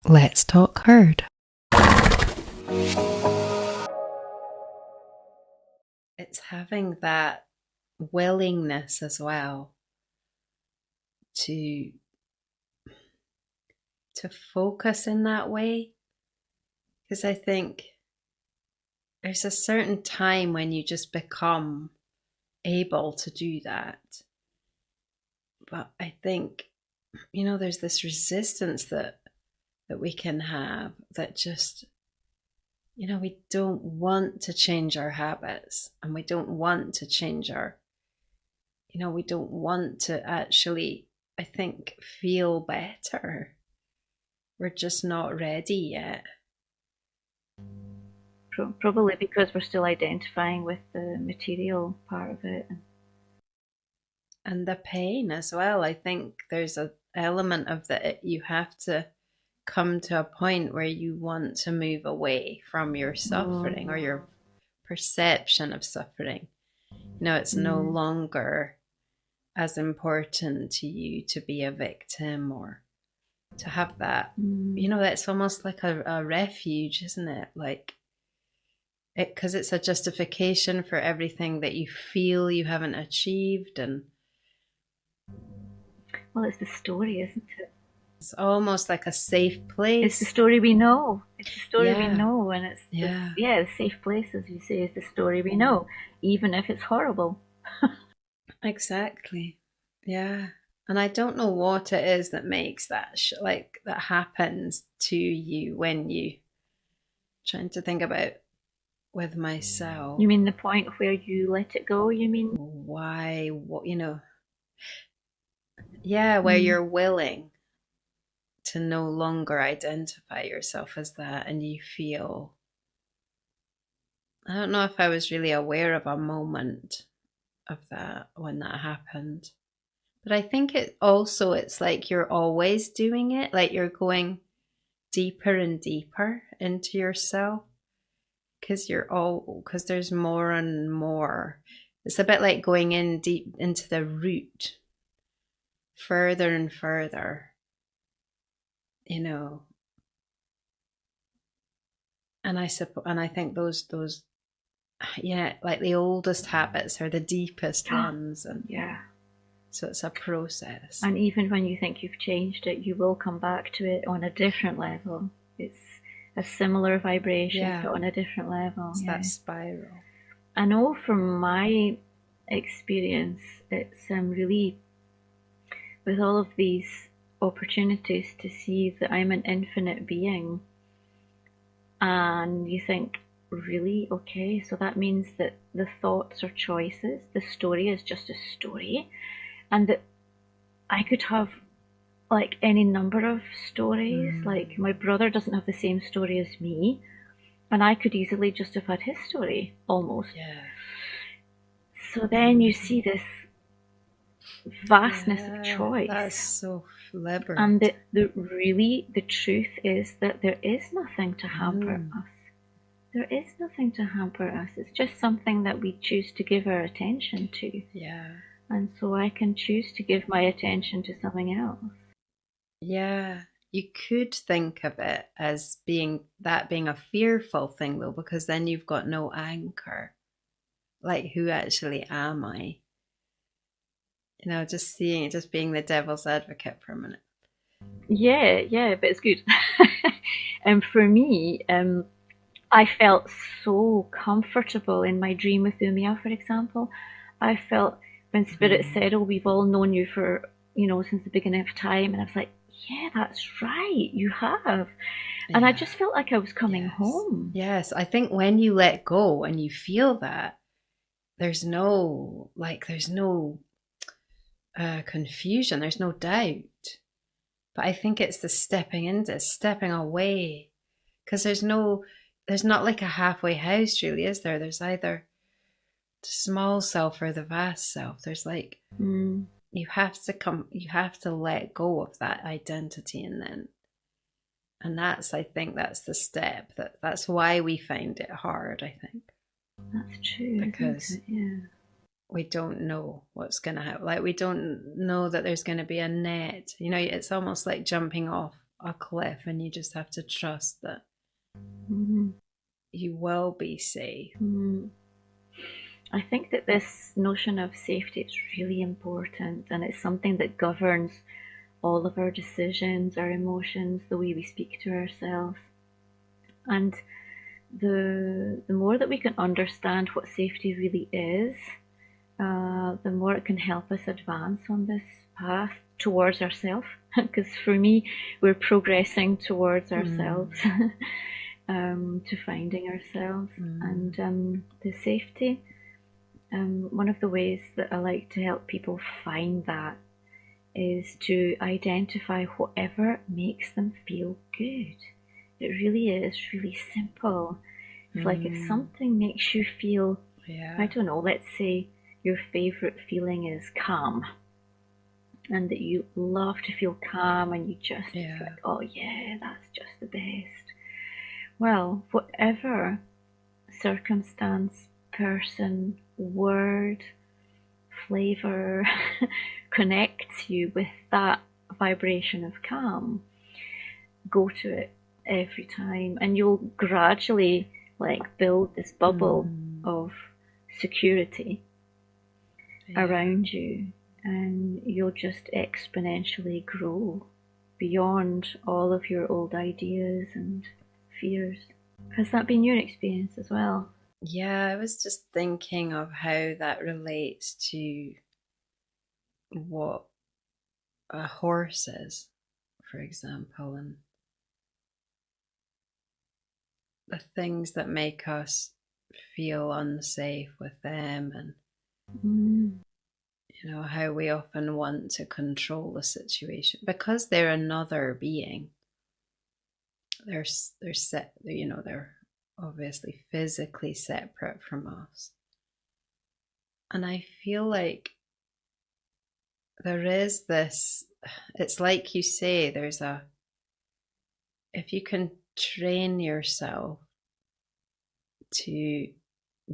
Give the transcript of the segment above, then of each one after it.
Let's talk herd. It's having that willingness as well to focus in that way, because I think there's a certain time when you just become able to do that. But I think, there's this resistance that we can have that just, we don't want to change our habits, and we don't want to change we don't want to actually, I think, feel better. We're just not ready yet. Probably because we're still identifying with the material part of it. And the pain as well. I think there's an element of that. You have to come to a point where you want to move away from your suffering or your perception of suffering. It's no longer as important to you to be a victim or to have that. That's almost like a refuge, isn't it? Like it, because it's a justification for everything that you feel you haven't achieved. And well, it's the story, isn't it? It's almost like a safe place. It's the story we know. It's the story we know, and it's yeah, the safe place, as you say, is the story we know, even if it's horrible. Exactly. Yeah. And I don't know what it is that makes that that happens to you when you trying to think about with myself. You mean the point where you let it go? You mean why? What Yeah, where you're willing to no longer identify yourself as that, and you feel. I don't know if I was really aware of a moment of that when that happened. But I think it's like you're always doing it, like you're going deeper and deeper into yourself because there's more and more. It's a bit like going in deep into the root, further and further, And I think those like the oldest habits are the deepest ones, and so it's a process. And even when you think you've changed it, you will come back to it on a different level. It's a similar vibration, but on a different level. It's that spiral. I know from my experience, it's really, with all of these opportunities to see that I'm an infinite being, and you think, really? Okay, so that means that the thoughts are choices, the story is just a story, and that I could have like any number of stories. Like my brother doesn't have the same story as me, and I could easily just have had his story almost. So then you see this vastness of choice. That's so liberating. And the truth is that there is nothing to hamper us. There is nothing to hamper us. It's just something that we choose to give our attention to. And so I can choose to give my attention to something else. Yeah. You could think of it as being a fearful thing, though, because then you've got no anchor. Like, who actually am I? Just being the devil's advocate for a minute. Yeah, but it's good. And for me, I felt so comfortable in my dream with Umia, for example. I felt when Spirit said, "Oh, we've all known you for, since the beginning of time," and I was like, yeah, that's right, you have. And I just felt like I was coming home. Yes, I think when you let go and you feel that, there's no confusion, there's no doubt. But I think it's the stepping away, because there's not like a halfway house, really, is there? There's either the small self or the vast self. There's like you have to let go of that identity, and I think that's the step. That's why we find it hard, I think. That's true. Because we don't know what's going to happen. Like, we don't know that there's going to be a net. It's almost like jumping off a cliff, and you just have to trust that Mm-hmm. you will be safe. Mm-hmm. I think that this notion of safety is really important, and it's something that governs all of our decisions, our emotions, the way we speak to ourselves. And the more that we can understand what safety really is, the more it can help us advance on this path towards ourselves. Because for me, we're progressing towards ourselves, to finding ourselves. And the safety, one of the ways that I like to help people find that is to identify whatever makes them feel good. It really is really simple. It's like if something makes you feel, I don't know, let's say your favorite feeling is calm, and that you love to feel calm, and you just, it's like, oh yeah, that's just the best. Well, whatever circumstance, person, word, flavor connects you with that vibration of calm, go to it every time, and you'll gradually like build this bubble of security around you, and you'll just exponentially grow beyond all of your old ideas and fears. Has that been your experience as well? Yeah, I was just thinking of how that relates to what a horse is, for example, and the things that make us feel unsafe with them, and how we often want to control the situation because they're another being. They're set, they're obviously physically separate from us. And I feel like there is this, it's like you say, if you can train yourself to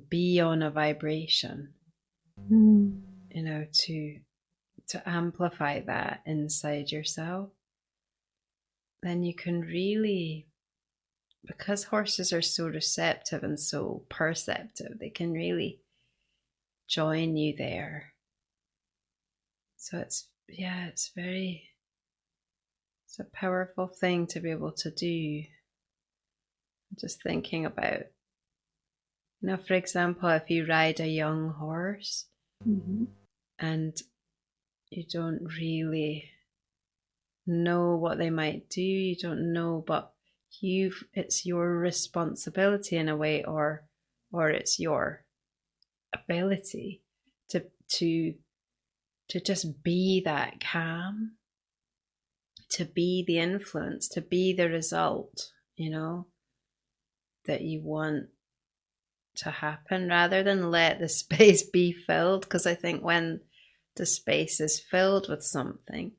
be on a vibration, to amplify that inside yourself, then you can really, because horses are so receptive and so perceptive, they can really join you there. So it's a powerful thing to be able to do. Just thinking about, for example, if you ride a young horse and you don't really know what they might do, you don't know, but it's your responsibility in a way, or it's your ability to to just be that calm, to be the influence, to be the result, that you want to happen, rather than let the space be filled. Because I think when the space is filled with something,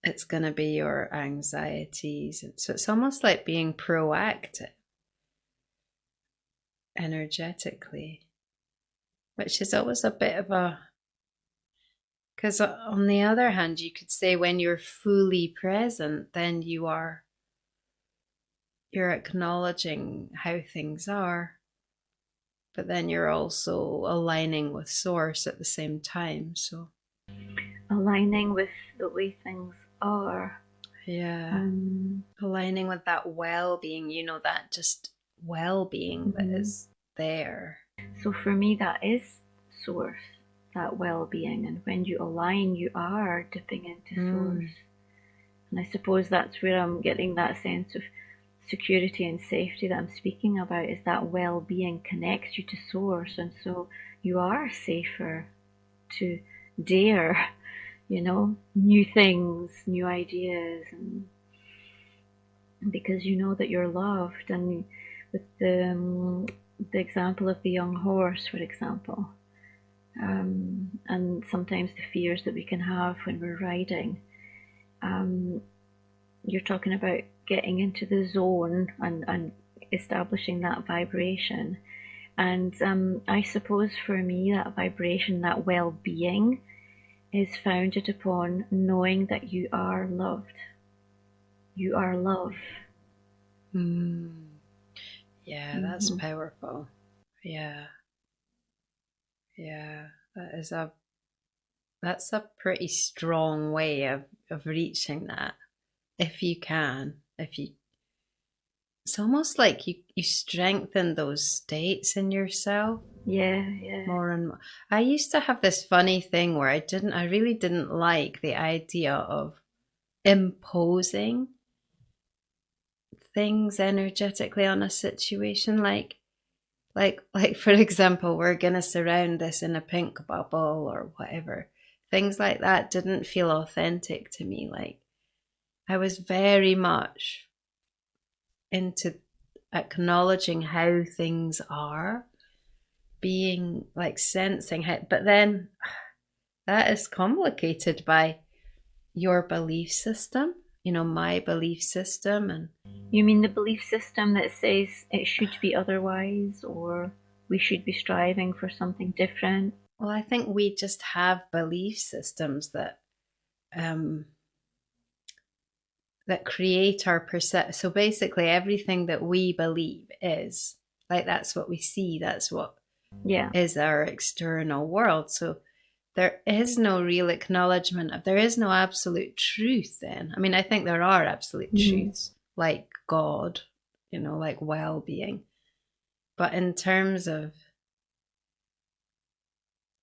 it's going to be your anxieties. And so it's almost like being proactive energetically, which is always a bit of a, because on the other hand, you could say when you're fully present, then you're acknowledging how things are, but then you're also aligning with source at the same time. So Aligning with the way things are. Aligning with that well-being, that just well-being that is there. So for me, that is source, that well-being. And when you align, you are dipping into source. And I suppose that's where I'm getting that sense of security and safety that I'm speaking about, is that well-being connects you to source. And so you are safer to dare, new things, new ideas, and because you know that you're loved. And with the example of the young horse, for example, and sometimes the fears that we can have when we're riding, you're talking about getting into the zone and establishing that vibration. And I suppose for me, that vibration, that well-being, is founded upon knowing that you are loved. You are love. Yeah, that's Mm-hmm. powerful. Yeah, yeah. That's a pretty strong way of reaching that. If you can, if you it's almost like you strengthen those states in yourself Yeah, yeah. more and more. I used to have this funny thing where I really didn't like the idea of imposing things energetically on a situation, like for example, we're gonna surround this in a pink bubble or whatever. Things like that didn't feel authentic to me. Like I was very much into acknowledging how things are, being like sensing how, but then that is complicated by your belief system, my belief system. And You mean the belief system that says it should be otherwise, or we should be striving for something different? well, I think we just have belief systems um that create our perception. So basically everything that we believe is like, that's what we see, that's what Yeah. is our external world. So there is no real acknowledgement of, there is no absolute truth then. I mean, I think there are absolute Mm-hmm. truths like God, like well-being. But in terms of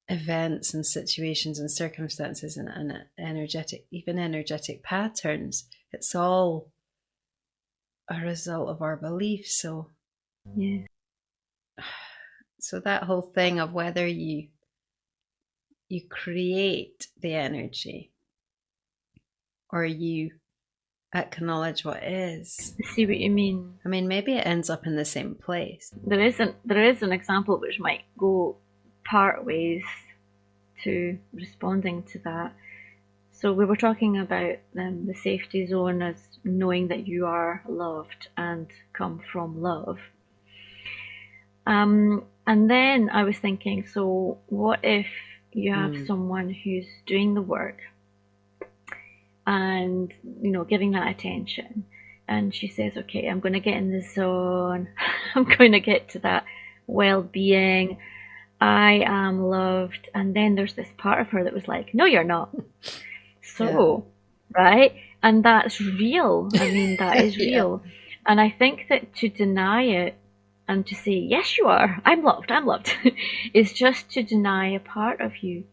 events and situations and circumstances and energetic, even energetic patterns, it's all a result of our beliefs. Yeah. So that whole thing of whether you create the energy or you acknowledge what is. I see what you mean. I mean, maybe it ends up in the same place. There is an example which might go part ways to responding to that. So we were talking about the safety zone as knowing that you are loved and come from love. And then I was thinking, so what if you have someone who's doing the work and, giving that attention, and she says, okay, I'm going to get in the zone. I'm going to get to that well-being. I am loved. And then there's this part of her that was like, no, you're not. So, right? And that's real. I mean, that is Yeah. real. And I think that to deny it and to say, yes, you are, I'm loved, is just to deny a part of you.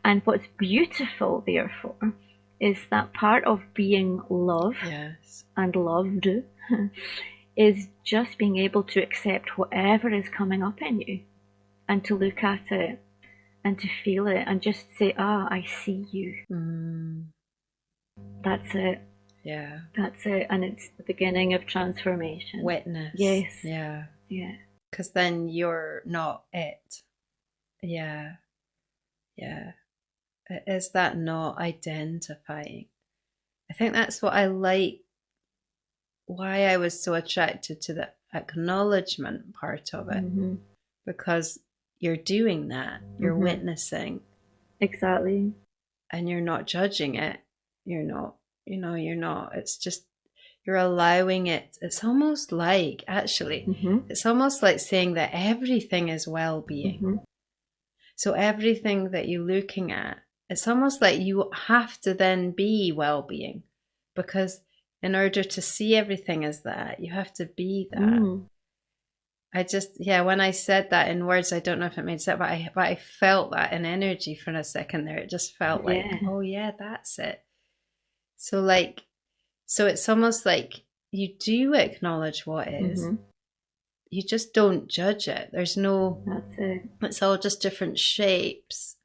And what's beautiful, therefore, is that part of being love Yes. and loved is just being able to accept whatever is coming up in you and to look at it and to feel it and just say, I see you. That's it. Yeah. That's it. And it's the beginning of transformation. Witness. Yes. Yeah. Yeah. Because then you're not it. Yeah. Yeah. Is that not identifying? I think that's what I like, why I was so attracted to the acknowledgement part of it. Mm-hmm. Because you're doing that, you're Mm-hmm. witnessing, Exactly. and you're not judging it. You're not, you're not. It's just, you're allowing it. It's almost like, actually, Mm-hmm. it's almost like saying that everything is well being. Mm-hmm. So everything that you're looking at, it's almost like you have to then be well being, because in order to see everything as that, you have to be that. Mm. I just, yeah, when I said that in words, I don't know if it made sense, but I felt that in energy for a second there. It just felt like, Yeah. oh yeah, that's it. So like, so it's almost like you do acknowledge what is. Mm-hmm. You just don't judge it. There's no, That's it. it's all just different shapes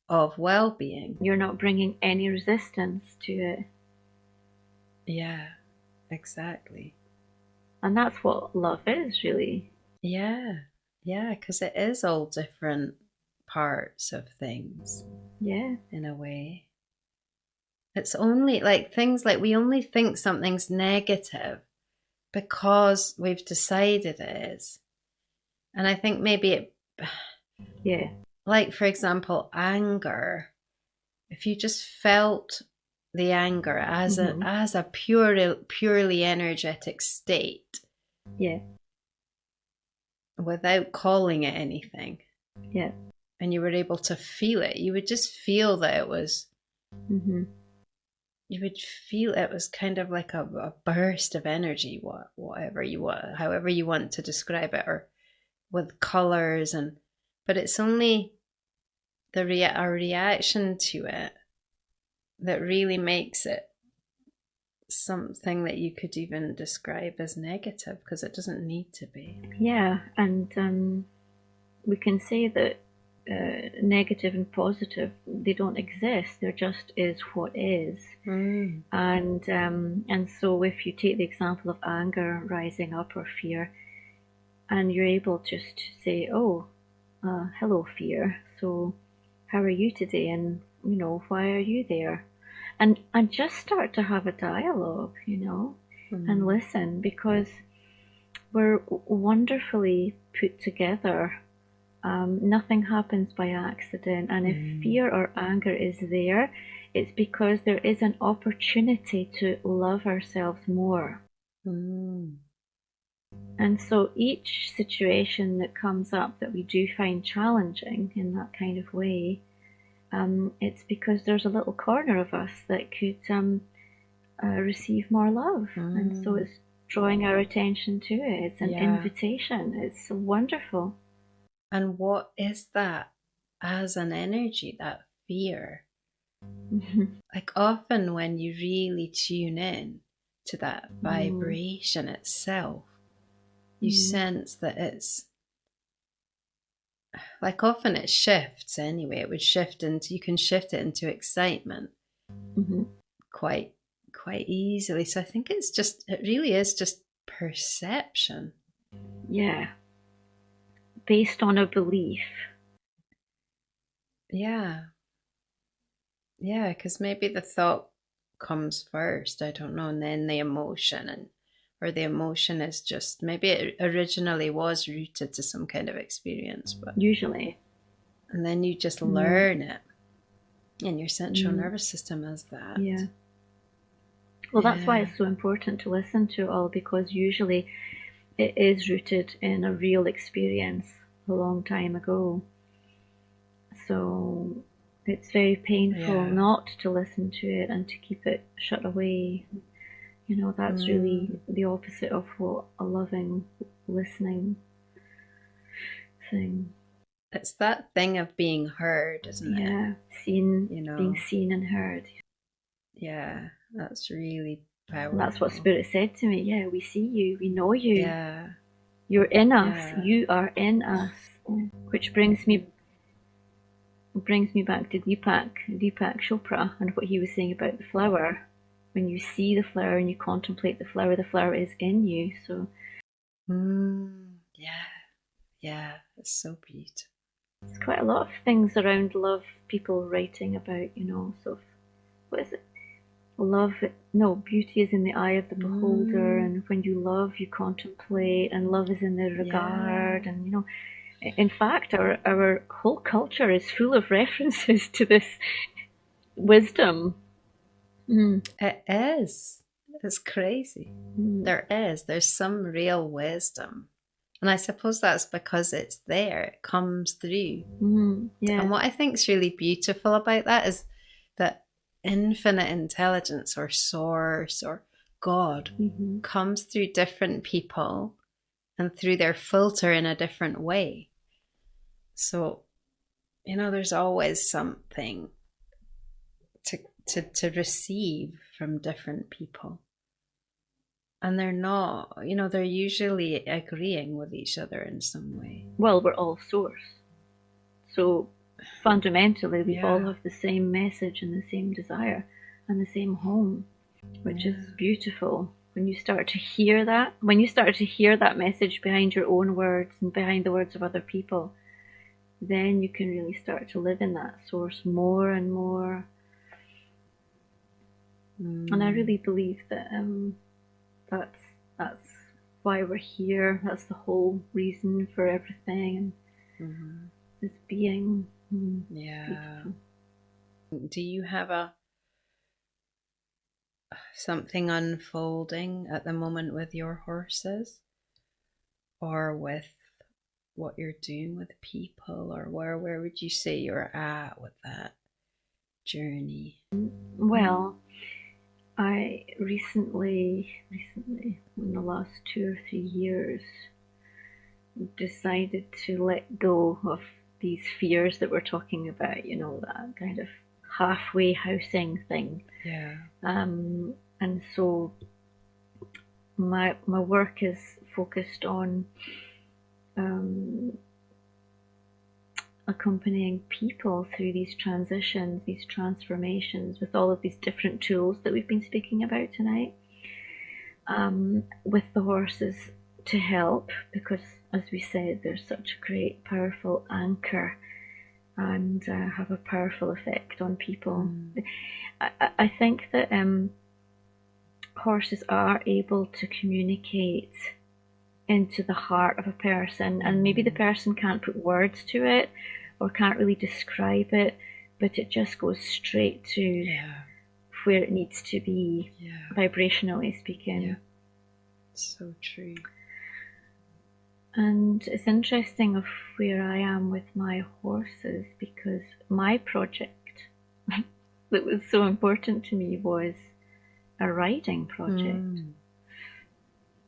of well-being. You're not bringing any resistance to it. Yeah, exactly. And that's what love is, really. Yeah, yeah, because it is all different parts of things Yeah. in a way. It's only like things like we only think something's negative because we've decided it is. And I think maybe it, Yeah. like for example, anger, if you just felt the anger as Mm-hmm. a purely energetic state Yeah. without calling it anything, Yeah. and you were able to feel it, you would just feel that it was, Mm-hmm. you would feel it was kind of like a burst of energy, whatever you want, however you want to describe it, or with colors, and but it's only our reaction to it that really makes it something that you could even describe as negative, because it doesn't need to be. Yeah, and we can say that negative and positive, they don't exist. There just is what is. Mm. And so if you take the example of anger rising up or fear, and you're able just to say, oh, hello, fear. So how are you today? And why are you there? And just start to have a dialogue, and Mm. listen, because we're wonderfully put together. Nothing happens by accident. And if fear or anger is there, it's because there is an opportunity to love ourselves more. Mm. And so each situation that comes up that we do find challenging in that kind of way, it's because there's a little corner of us that could receive more love. And so Mm. it's drawing our attention to it. It's an Yeah. invitation. It's wonderful. And what is that as an energy, that fear? Like often when you really tune in to that vibration itself, you sense that it's like, often it shifts anyway. It would shift into, you can shift it into excitement Mhm. quite easily. So I think it really is just perception. Yeah, based on a belief. Yeah. Yeah, because maybe the thought comes first, I don't know, and then the emotion, and or the emotion is just, maybe it originally was rooted to some kind of experience, but Usually. and then you just Mm, learn it, and your central mm, nervous system has that. yeah. Well, that's why Yeah. it's so important to listen to it all, because usually it is rooted in a real experience a long time ago. So it's very painful Yeah. not to listen to it and to keep it shut away. That's really Mm. the opposite of what a loving listening thing. It's that thing of being heard, isn't it? Yeah, You being know, seen and heard. yeah, that's really And that's what powerful. Spirit said to me. Yeah, we see you, we know you, Yeah. you're in us, Yeah. you are in us. Which brings me back to Deepak Chopra, and what he was saying about the flower. When you see the flower and you contemplate the flower is in you. So Yeah. Yeah. It's so beautiful. there's quite a lot of things around love, people writing about, sort of, what is it? Love, no, beauty is in the eye of the beholder, and when you love, you contemplate, and love is in the Yeah. regard, and in fact, our whole culture is full of references to this wisdom. Mm. It is. It's crazy. Mm. There's some real wisdom. And I suppose that's because it's there, it comes through. Mm. And Yeah. what I think is really beautiful about that is that infinite intelligence, or source, or God, Mm-hmm. comes through different people and through their filter in a different way. So, there's always something to to receive from different people. And they're not, they're usually agreeing with each other in some way. Well, we're all source, so fundamentally, we all Yeah. have the same message and the same desire and the same home, which is Yeah. beautiful. When you start to hear that message behind your own words and behind the words of other people, then you can really start to live in that source more and more. And I really believe that that's that's why we're here. That's the whole reason for everything, Mm-hmm. this being. Yeah. Beautiful. Do you have a something unfolding at the moment with your horses, or with what you're doing with people, or where would you say you're at with that journey? Well, I recently, in the last 2 or 3 years, decided to let go of these fears that we're talking about, that kind of halfway housing thing. Yeah. And so my work is focused on accompanying people through these transitions, these transformations, with all of these different tools that we've been speaking about tonight, with the horses to help, because as we said, they're such a great, powerful anchor and have a powerful effect on people. I think that horses are able to communicate into the heart of a person, and maybe the person can't put words to it or can't really describe it, but it just goes straight to where it needs to be, vibrationally speaking. Yeah. So true. And it's interesting of where I am with my horses, because my project that was so important to me was a riding project.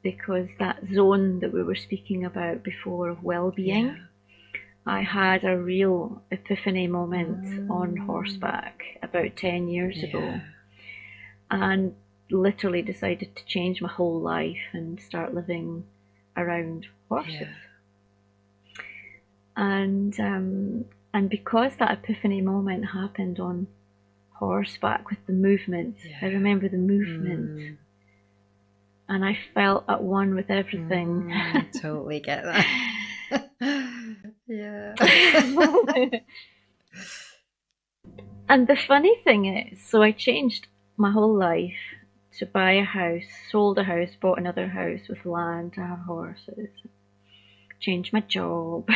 Because that zone that we were speaking about before of well-being, I had a real epiphany moment on horseback about 10 years ago, and literally decided to change my whole life and start living around horses. And because that epiphany moment happened on horseback with the movement, I remember the movement. And I felt at one with everything. Totally get that. Yeah. And the funny thing is, so I changed my whole life to buy a house, sold a house, bought another house with land to have horses, changed my job.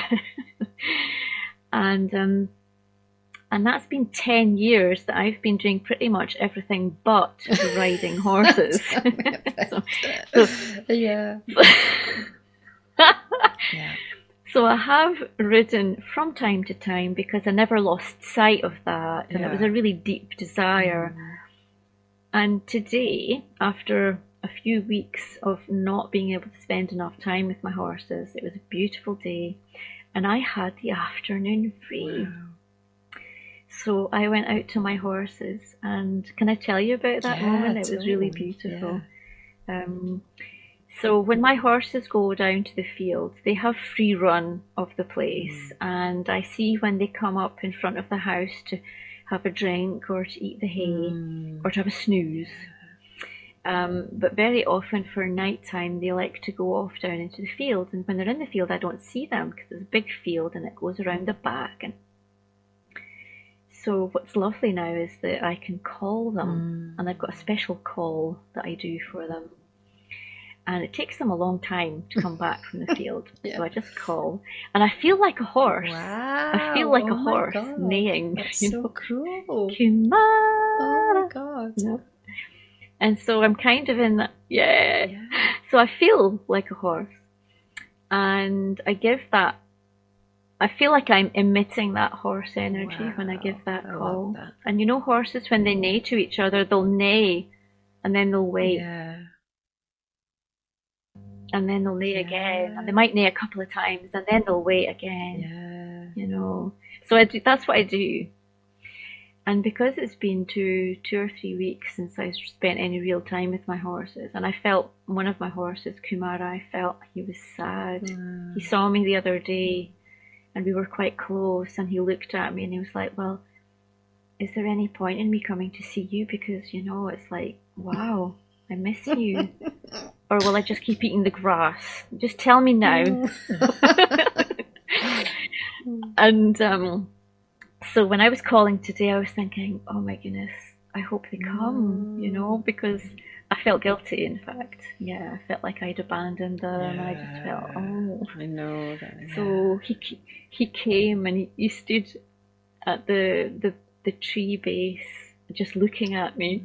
And that's been 10 years that I've been doing pretty much everything but riding horses. Yeah. So I have ridden from time to time because I never lost sight of that, and it was a really deep desire. And today, after a few weeks of not being able to spend enough time with my horses, it was a beautiful day, and I had the afternoon free. So I went out to my horses, and can I tell you about that moment? It was really beautiful. So when my horses go down to the field, they have free run of the place, and I see when they come up in front of the house to have a drink or to eat the hay or to have a snooze. But very often for night time, they like to go off down into the field, and when they're in the field, I don't see them because it's a big field and it goes around the back. And so what's lovely now is that I can call them, and I've got a special call that I do for them. And it takes them a long time to come back from the field. So I just call, and I feel like a horse. I feel like a horse neighing. That's so cool. Kumara. Oh my God. And so I'm kind of in that, So I feel like a horse. And I give that, I feel like I'm emitting that horse energy when I give that call. That. And horses, when they neigh to each other, they'll neigh and then they'll wait. And then they'll neigh again, and they might neigh a couple of times, and then they'll wait again. So that's what I do. And because it's been two or 3 weeks since I spent any real time with my horses, and I felt one of my horses, Kumara, I felt he was sad. He saw me the other day, and we were quite close, and he looked at me and he was like, well, is there any point in me coming to see you? Because, it's like, wow, I miss you. Or will I just keep eating the grass? Just tell me now. And so when I was calling today, I was thinking, oh my goodness, I hope they come, because I felt guilty, in fact. I felt like I'd abandoned them, and I just felt, I know that. So he came, and he stood at the tree base, just looking at me.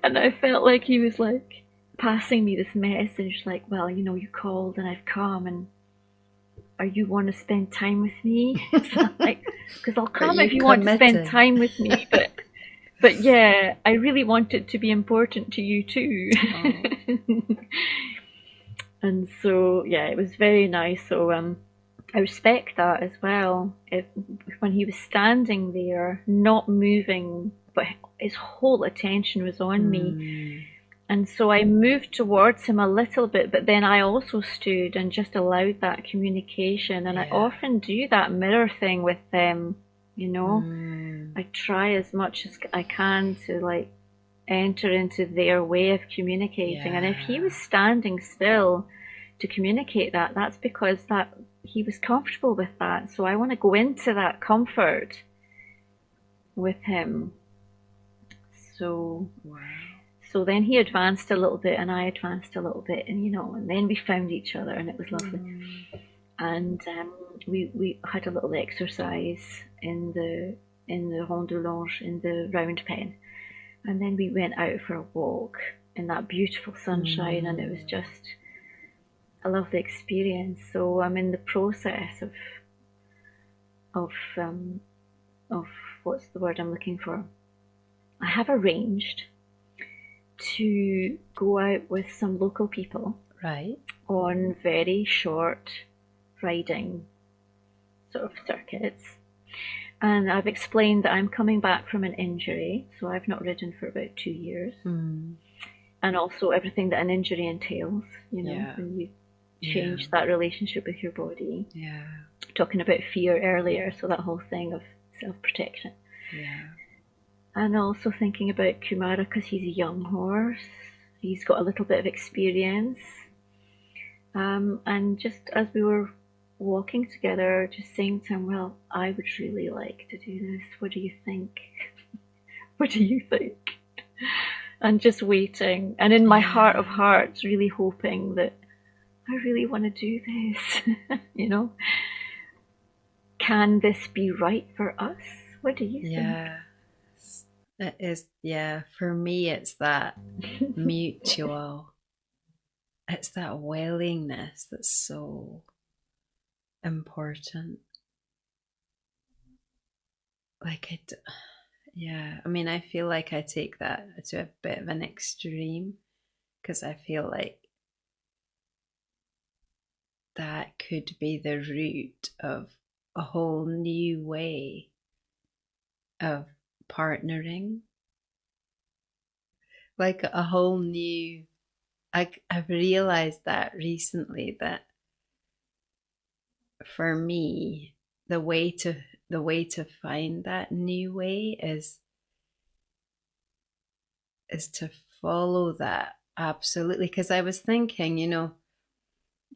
And I felt like he was like passing me this message, like, well, you called and I've come, and are you want to spend time with me? So like, because I'll Are come if you you want to spend committing? time with me, but yeah, I really want it to be important to you too. Oh. And so yeah, it was very nice. So I respect that as well. When he was standing there, not moving, but his whole attention was on me. Mm. And so I moved towards him a little bit, but then I also stood and just allowed that communication. And I Yeah. often do that mirror thing with them, Mm. I try as much as I can to like enter into their way of communicating. And if he Yeah. was standing still to communicate that, that's because that he was comfortable with that. So I want to go into that comfort with him. So Wow. so then he advanced a little bit and I advanced a little bit, and and then we found each other and it was lovely. Mm. And we had a little exercise in the rond de longe, in the round pen, and then we went out for a walk in that beautiful sunshine, and it was Mm. just a lovely experience. So I'm in the process of um, of what's the word I'm looking for? I have arranged to go out with some local people Right. on very short riding sort of circuits. And I've explained that I'm coming back from an injury, so I've not ridden for about 2 years. Mm. And also everything that an injury entails, Yeah. when you Yeah. change that relationship with your body. Yeah. Talking about fear earlier, so that whole thing of self-protection. Yeah. And also thinking about Kumara, because he's a young horse. He's got a little bit of experience. And just as we were walking together, just saying to him, well, I would really like to do this. What do you think? What do you think? And just waiting. And in my heart of Yeah. hearts, really hoping that I really want to do this. Can this be right for us? What do you think? Yeah. It is, yeah. For me, it's that mutual, it's that willingness that's so important. Like, yeah. I mean, I feel like I take that to a bit of an extreme because I feel like that could be the root of a whole new way of partnering, like a whole new. I've realized that recently that for me, the way to find that new way is to follow that absolutely. Because I was thinking,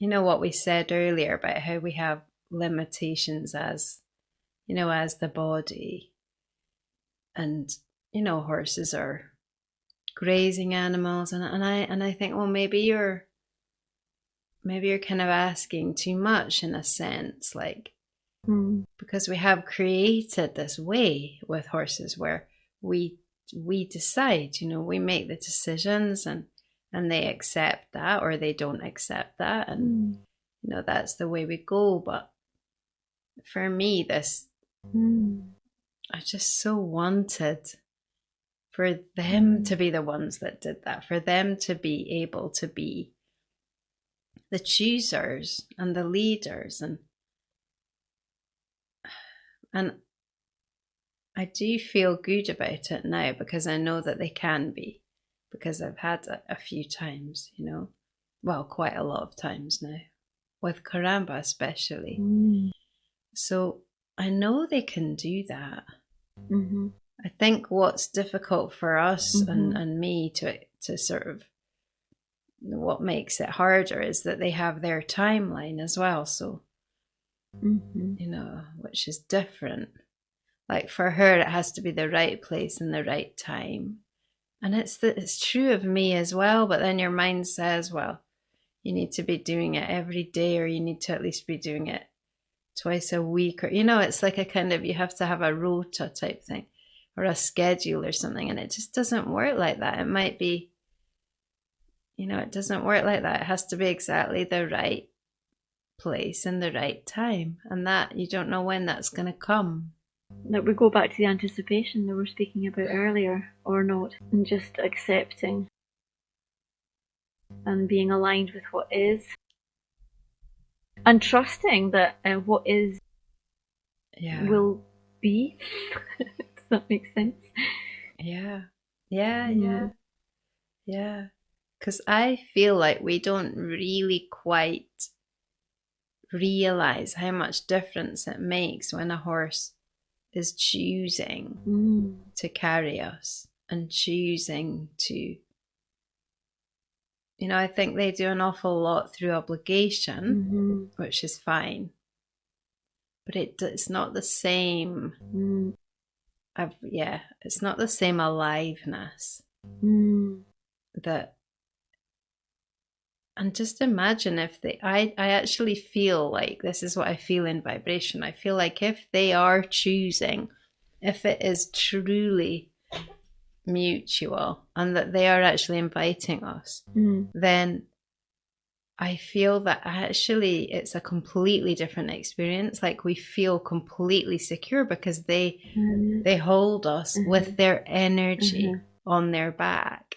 what we said earlier about how we have limitations as as the body, and horses are grazing animals, and I think, well, maybe you're kind of asking too much in a sense, like, Mm, because we have created this way with horses where we decide, we make the decisions, and they accept that or they don't accept that, and mm, that's the way we go. But for me, this, mm, I just so wanted for them to be the ones that did that, for them to be able to be the choosers and the leaders, and I do feel good about it now because I know that they can be, because I've had a few times, well, quite a lot of times now, with Karamba especially. mm, So I know they can do that. mhm, I think what's difficult for us and, mhm, and me to sort of, what makes it harder is that they have their timeline as well. So, mhm, which is different. Like for her, it has to be the right place and the right time. And it's true of me as well. But then your mind says, well, you need to be doing it every day, or you need to at least be doing it twice a week, or it's like a kind of, you have to have a rota type thing, or a schedule or something, and it just doesn't work like that. It might be, it doesn't work like that. It has to be exactly the right place and the right time, and that you don't know when that's going to come. That we go back to the anticipation that we were speaking about earlier, or not, and just accepting and being aligned with what is, and trusting that what is will be. Does that make sense? Yeah. Because I feel like we don't really quite realize how much difference it makes when a horse is choosing to carry us and choosing to, I think they do an awful lot through obligation, which is fine, but it's not the same. It's not the same aliveness that. And just imagine if I actually feel like this is what I feel in vibration. I feel like if they are choosing, if it is truly mutual and that they are actually inviting us, then I feel that actually it's a completely different experience. Like we feel completely secure because they hold us with their energy on their back.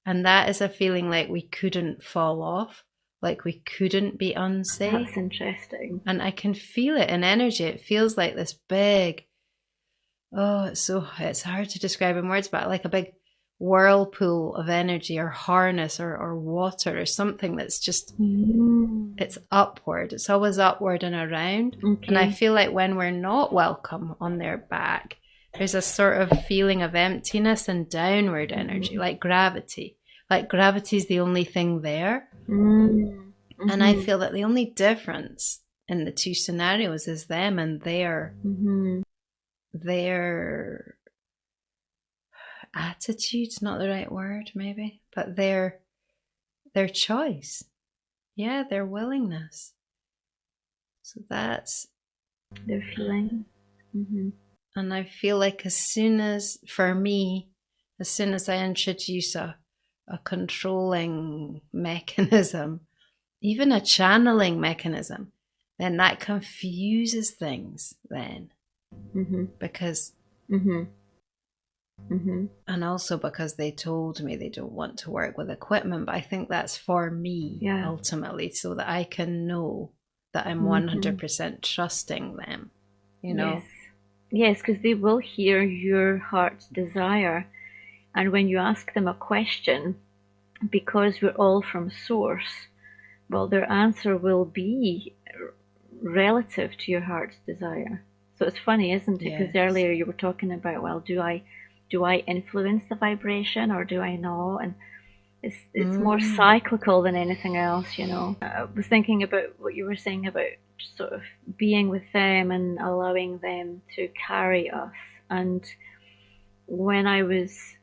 And that is a feeling like we couldn't fall off, like we couldn't be unsafe. That's interesting. And I can feel it in energy. It feels like this big, it's hard to describe in words, but like a big whirlpool of energy or harness or water or something that's just, it's upward. It's always upward and around. Okay. And I feel like when we're not welcome on their back, there's a sort of feeling of emptiness and downward energy, like gravity. Like gravity is the only thing there. And I feel that the only difference in the two scenarios is them and their attitude's not the right word, maybe, but their choice. Yeah, their willingness. So that's their feeling. And I feel like as soon as I introduce a controlling mechanism, even a channeling mechanism, then that confuses things then. Because and also because they told me they don't want to work with equipment, but I think that's for me ultimately, so that I can know that I'm 100% trusting them, Yes, because they will hear your heart's desire. And when you ask them a question, because we're all from source, well, their answer will be relative to your heart's desire. So it's funny, isn't it? Because earlier you were talking about, well, do I influence the vibration or do I not? And it's more cyclical than anything else, I was thinking about what you were saying about sort of being with them and allowing them to carry us. And when I was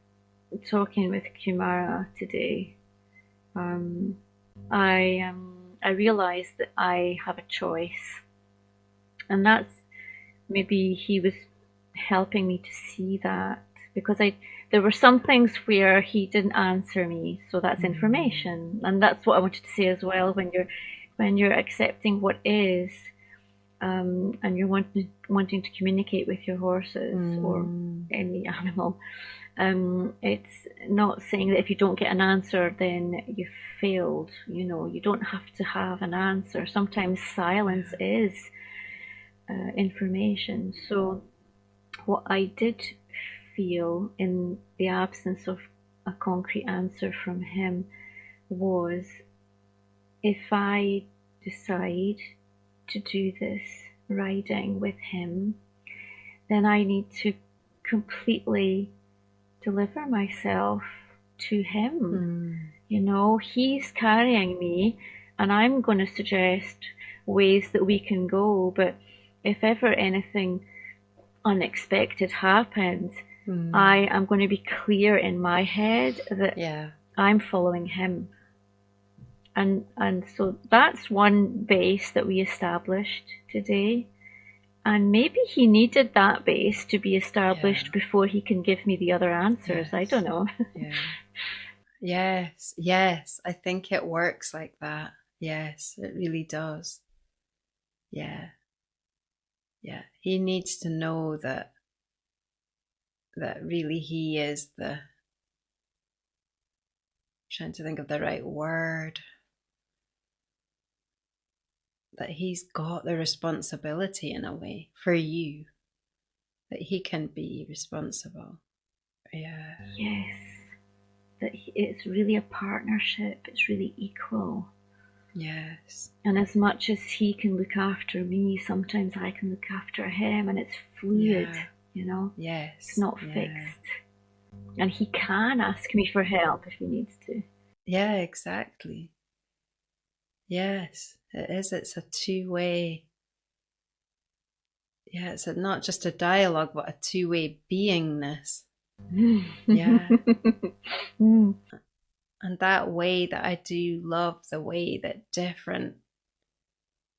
talking with Kumara today, I realized that I have a choice, and that's maybe he was helping me to see that, because there were some things where he didn't answer me, so that's information, and that's what I wanted to say as well. When you're accepting what is, and you're wanting to communicate with your horses or any animal, it's not saying that if you don't get an answer then you've failed. You don't have to have an answer. Sometimes silence is information. So what I did feel in the absence of a concrete answer from him was, if I decide to do this riding with him, then I need to completely deliver myself to him. He's carrying me, and I'm going to suggest ways that we can go, but if ever anything unexpected happens, I am going to be clear in my head that I'm following him. And so that's one base that we established today. And maybe he needed that base to be established Yeah. before he can give me the other answers. Yes. I don't know. Yeah. Yes. Yes. I think it works like that. Yes, it really does. Yeah. Yeah. He needs to know that really he is the, trying to think of the right word, that he's got the responsibility in a way for you, that he can be responsible. Yeah. Yes. That it's really a partnership, it's really equal. Yes. And as much as he can look after me, sometimes I can look after him, and it's fluid, Yeah. you know? Yes. It's not Yeah. fixed. And he can ask me for help if he needs to. Yeah, exactly. Yes, it is. It's a two-way. Yeah, it's not just a dialogue, but a two-way beingness. Yeah. Mm. And that way, that I do love the way that different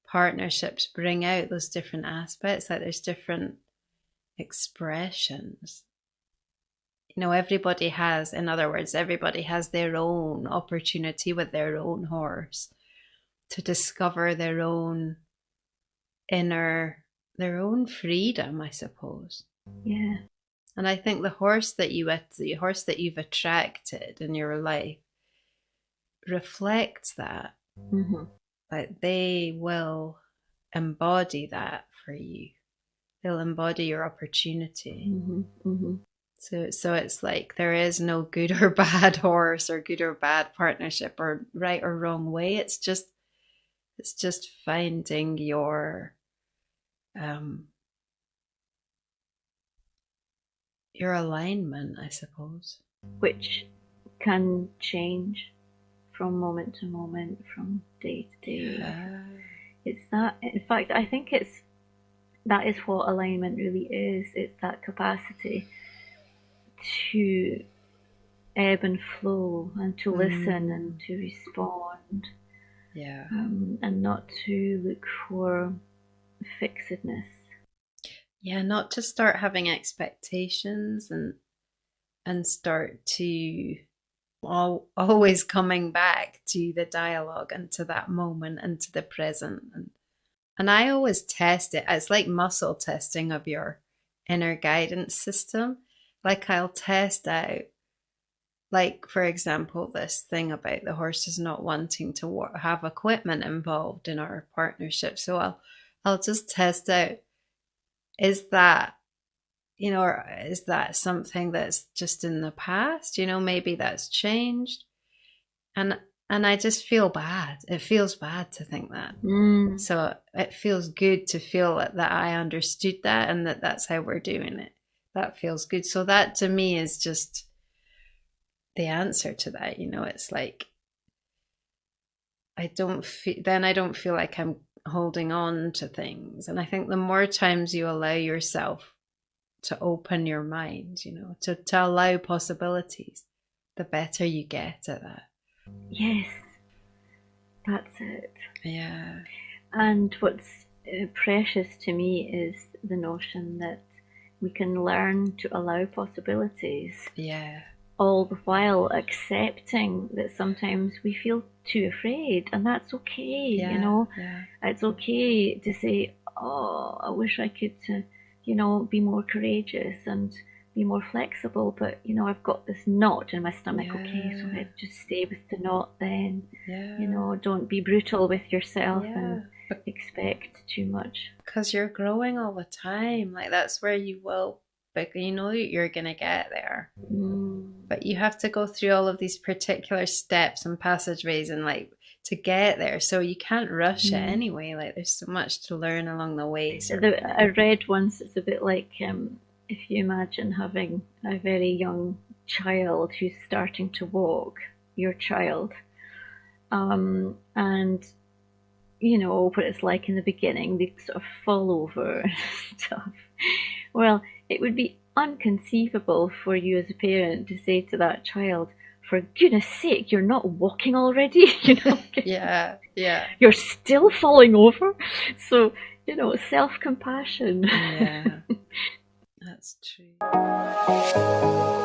partnerships bring out those different aspects, like there's different expressions. Everybody has, in other words, everybody has their own opportunity with their own horse to discover their own inner, their own freedom, I suppose. Yeah. And I think the horse that you've attracted in your life reflects that. Mm-hmm. Like they will embody that for you. They'll embody your opportunity. Mm-hmm. Mm-hmm. So it's like there is no good or bad horse or good or bad partnership or right or wrong way. It's just finding um your alignment, I suppose. Which can change from moment to moment, from day to day. Yeah. It's that, in fact, I think that is what alignment really is. It's that capacity to ebb and flow and to listen and to respond, Yeah. and not to look for fixedness. Yeah, not to start having expectations and start to always coming back to the dialogue and to that moment and to the present. And I always test it. It's like muscle testing of your inner guidance system. Like I'll test out, like for example, this thing about the horses not wanting to have equipment involved in our partnership. So I'll just test out, is that, or is that something that's just in the past? Maybe that's changed. And I just feel bad. It feels bad to think that. Mm. So it feels good to feel that I understood that and that's how we're doing it. That feels good. So that to me is just the answer to that. It's like I don't feel like I'm holding on to things. And I think the more times you allow yourself to open your mind, to allow possibilities, the better you get at that. Yes, that's it. Yeah. And what's precious to me is the notion that we can learn to allow possibilities, Yeah. all the while accepting that sometimes we feel too afraid, and that's okay. Yeah. Yeah. It's okay to say, oh, I wish I could be more courageous and be more flexible, but I've got this knot in my stomach. Yeah. Okay, so let's just stay with the knot then. Yeah. Don't be brutal with yourself Yeah. and expect too much. Because you're growing all the time. Like that's where you will, but you're going to get there. But you have to go through all of these particular steps and passageways and like to get there. So you can't rush it anyway. Like there's so much to learn along the way. I read once, it's a bit like if you imagine having a very young child who's starting to walk, your child, and what it's like in the beginning, they sort of fall over and stuff. Well, it would be unconceivable for you as a parent to say to that child, for goodness sake, you're not walking already. Yeah. Yeah. You're still falling over. So self-compassion. Yeah, that's true.